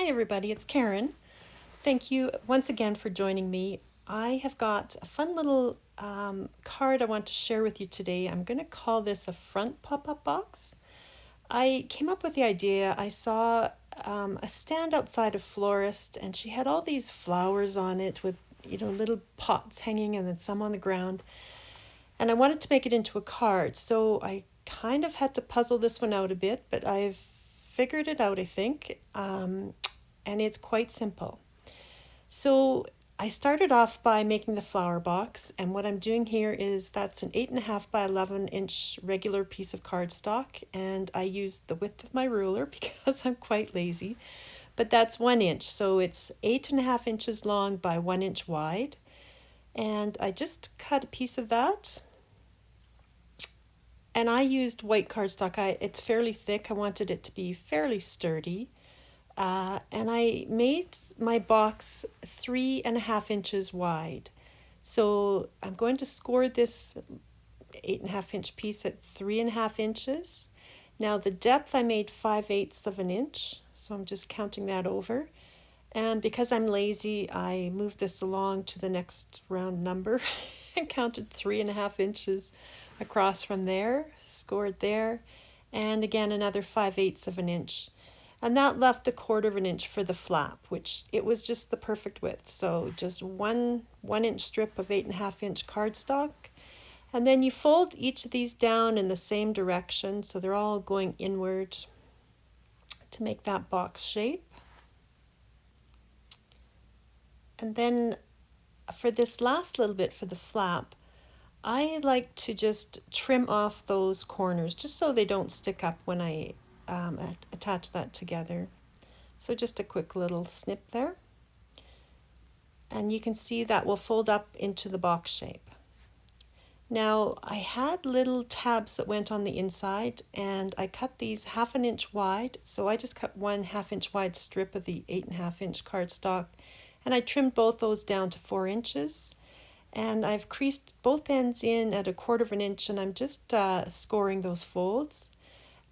everybody, it's Karen. Thank you once again for joining me. I have got a fun little card I want to share with you today. I'm going to call this a front pop-up box. I came up with the idea. I saw a stand outside a florist, and she had all these flowers on it with little pots hanging and then some on the ground. And I wanted to make it into a card, so I kind of had to puzzle this one out a bit, but I've figured it out, I think, and it's quite simple. So I started off by making the flower box, and what I'm doing here is that's an 8.5 by 11 inch regular piece of cardstock, and I used the width of my ruler because I'm quite lazy, but that's 1 inch, so it's 8.5 inches long by 1 inch wide, and I just cut a piece of that. And I used white cardstock. It's fairly thick. I wanted it to be fairly sturdy. And I made my box 3.5 inches wide. So I'm going to score this 8.5 inch piece at 3.5 inches. Now the depth I made 5/8 of an inch. So I'm just counting that over. And because I'm lazy, I moved this along to the next round number and counted 3.5 inches across from there, scored there, and again another 5/8 of an inch. And that left 1/4 of an inch for the flap, which it was just the perfect width. So just one inch strip of 8.5 inch cardstock. And then you fold each of these down in the same direction, so they're all going inward to make that box shape. And then for this last little bit for the flap, I like to just trim off those corners just so they don't stick up when I attach that together. So just a quick little snip there. And you can see that will fold up into the box shape. Now I had little tabs that went on the inside, and I cut these 1/2 inch wide. So I just cut 1/2 inch wide strip of the 8.5 inch cardstock, and I trimmed both those down to 4 inches. And I've creased both ends in at 1/4 of an inch, and I'm just scoring those folds.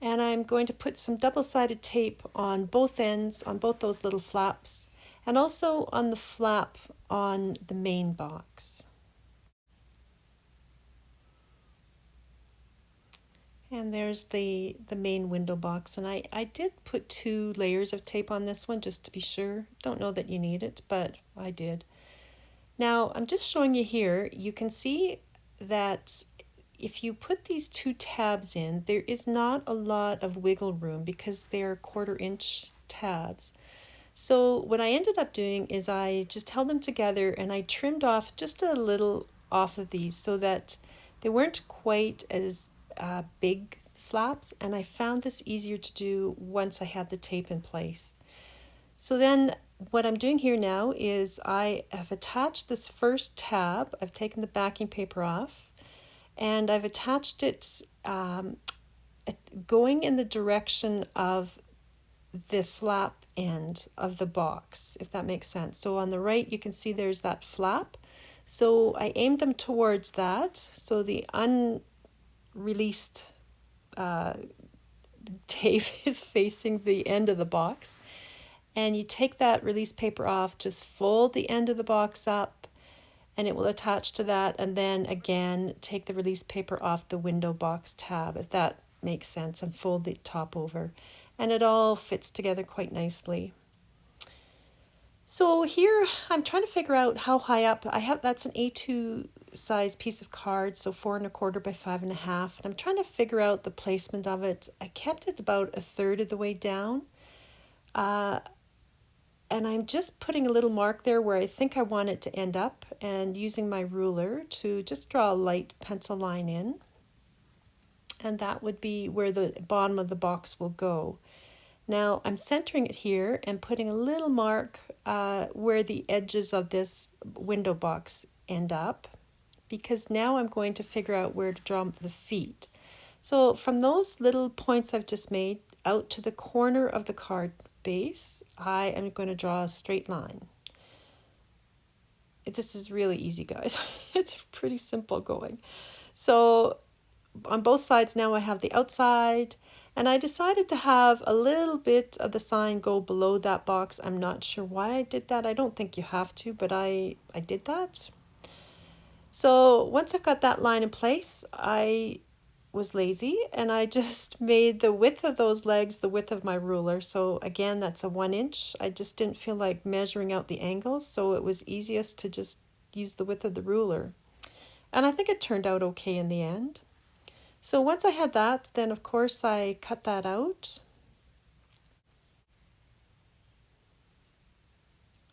And I'm going to put some double-sided tape on both ends, on both those little flaps, and also on the flap on the main box. And there's the main window box, and I did put 2 layers of tape on this one just to be sure. Don't know that you need it, but I did. Now I'm just showing you here, you can see that if you put these 2 tabs in, there is not a lot of wiggle room because they're 1/4 inch tabs. So what I ended up doing is I just held them together and I trimmed off just a little off of these so that they weren't quite as big flaps, and I found this easier to do once I had the tape in place. So then what I'm doing here now is I have attached this first tab. I've taken the backing paper off, and I've attached it going in the direction of the flap end of the box, if that makes sense. So on the right you can see there's that flap. So I aimed them towards that, so the unreleased tape is facing the end of the box. And you take that release paper off, just fold the end of the box up, and it will attach to that, and then again take the release paper off the window box tab, if that makes sense, and fold the top over. And it all fits together quite nicely. So here I'm trying to figure out how high up I have. That's an A2 size piece of card, so 4.25 by 5.5, and I'm trying to figure out the placement of it. I kept it about 1/3 of the way down. And I'm just putting a little mark there where I think I want it to end up, and using my ruler to just draw a light pencil line in. And that would be where the bottom of the box will go. Now I'm centering it here and putting a little mark where the edges of this window box end up, because now I'm going to figure out where to draw the feet. So from those little points I've just made out to the corner of the card base, I am going to draw a straight line. This is really easy, guys. It's pretty simple going. So on both sides now I have the outside And I decided to have a little bit of the sign go below that box. I'm not sure why I did that. I don't think you have to, but I did that. So once I've got that line in place, I was lazy and I just made the width of those legs the width of my ruler. So again, that's a 1 inch. I just didn't feel like measuring out the angles, so it was easiest to just use the width of the ruler. And I think it turned out okay in the end. So once I had that, then of course I cut that out.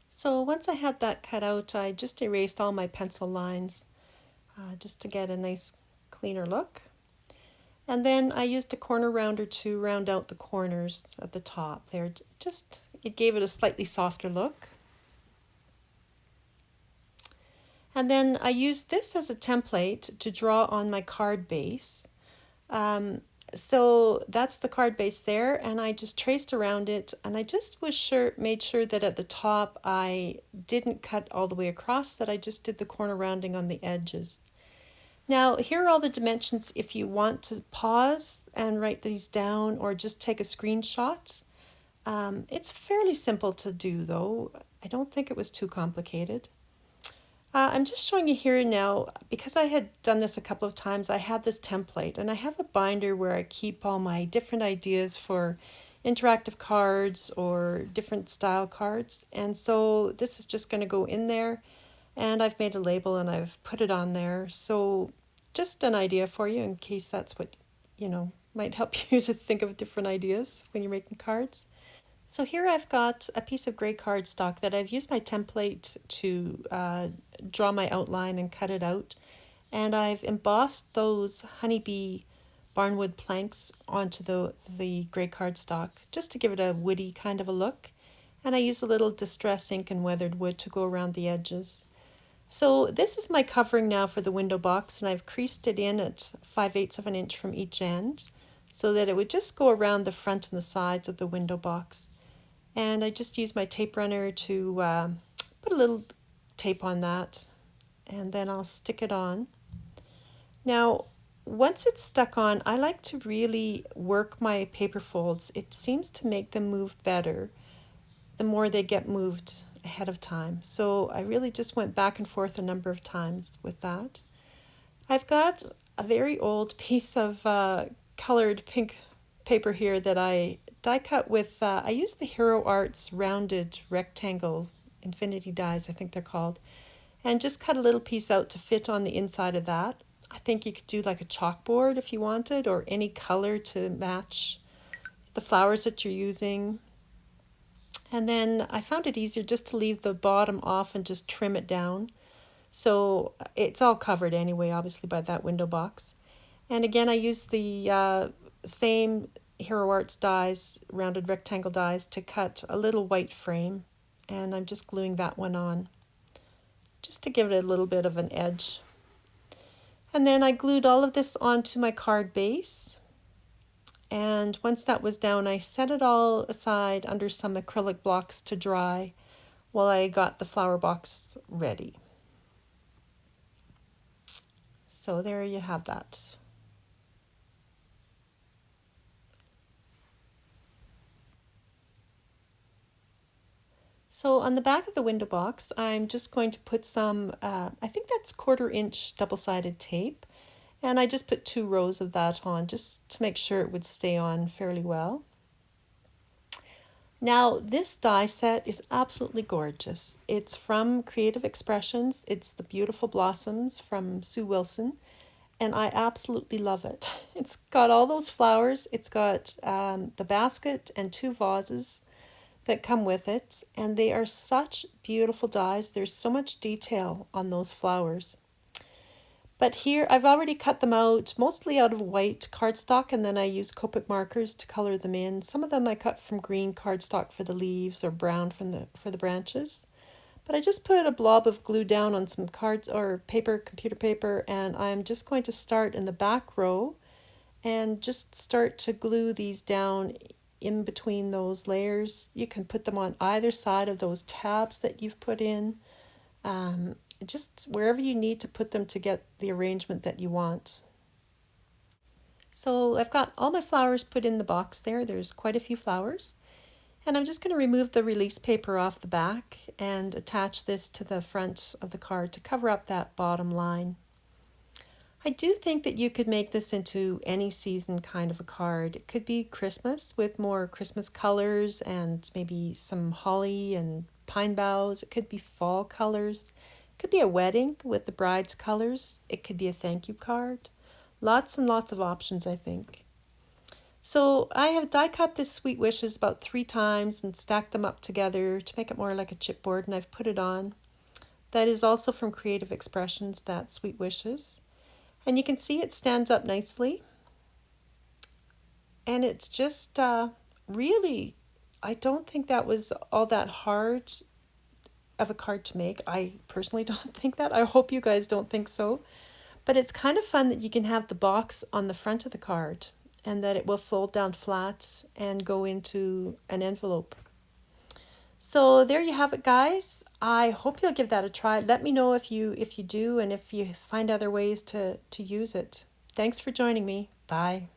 So once I had that cut out, I just erased all my pencil lines just to get a nice cleaner look. And then I used a corner rounder to round out the corners at the top there. It gave it a slightly softer look. And then I used this as a template to draw on my card base. So that's the card base there, and I just traced around it, and I just made sure that at the top I didn't cut all the way across, that I just did the corner rounding on the edges. Now, here are all the dimensions if you want to pause and write these down or just take a screenshot. It's fairly simple to do, though. I don't think it was too complicated. I'm just showing you here now, because I had done this a couple of times, I had this template, and I have a binder where I keep all my different ideas for interactive cards or different style cards. And so this is just going to go in there, and I've made a label and I've put it on there. So just an idea for you in case that's what, might help you to think of different ideas when you're making cards. So here I've got a piece of gray cardstock that I've used my template to draw my outline and cut it out. And I've embossed those HoneyBee Barnwood planks onto the gray cardstock just to give it a woody kind of a look. And I use a little distress ink and weathered wood to go around the edges. So this is my covering now for the window box, and I've creased it in at 5/8 of an inch from each end so that it would just go around the front and the sides of the window box. And I just use my tape runner to put a little tape on that, and then I'll stick it on. Now, once it's stuck on, I like to really work my paper folds. It seems to make them move better the more they get moved ahead of time. So I really just went back and forth a number of times with that. I've got a very old piece of colored pink paper here that I die cut with, I use the Hero Arts rounded rectangle infinity dies, I think they're called, and just cut a little piece out to fit on the inside of that. I think you could do like a chalkboard if you wanted, or any color to match the flowers that you're using. And then I found it easier just to leave the bottom off and just trim it down. So it's all covered anyway, obviously, by that window box. And again, I use the same Hero Arts dies, rounded rectangle dies, to cut a little white frame, and I'm just gluing that one on just to give it a little bit of an edge. And then I glued all of this onto my card base, and once that was down, I set it all aside under some acrylic blocks to dry while I got the flower box ready. So there you have that. So on the back of the window box, I'm just going to put some, I think that's 1/4 inch double-sided tape. And I just put 2 rows of that on just to make sure it would stay on fairly well. Now this die set is absolutely gorgeous. It's from Creative Expressions. It's the Beautiful Blossoms from Sue Wilson. And I absolutely love it. It's got all those flowers. It's got the basket and 2 vases that come with it, and they are such beautiful dies. There's so much detail on those flowers. But here I've already cut them out, mostly out of white cardstock, and then I use Copic markers to color them in. Some of them I cut from green cardstock for the leaves or brown for the branches. But I just put a blob of glue down on some cards or paper, computer paper, and I'm just going to start in the back row and just start to glue these down in between those layers. You can put them on either side of those tabs that you've put in, just wherever you need to put them to get the arrangement that you want. So I've got all my flowers put in the box there. There's quite a few flowers. And I'm just going to remove the release paper off the back and attach this to the front of the card to cover up that bottom line. I do think that you could make this into any season kind of a card. It could be Christmas with more Christmas colors and maybe some holly and pine boughs. It could be fall colors. It could be a wedding with the bride's colors. It could be a thank you card. Lots and lots of options, I think. So I have die cut this Sweet Wishes about 3 times and stacked them up together to make it more like a chipboard, and I've put it on. That is also from Creative Expressions, that Sweet Wishes. And you can see it stands up nicely. And it's just really, I don't think that was all that hard of a card to make. I personally don't think that. I hope you guys don't think so. But it's kind of fun that you can have the box on the front of the card and that it will fold down flat and go into an envelope. So there you have it, guys. I hope you'll give that a try. Let me know if you do and if you find other ways to use it. Thanks for joining me. Bye.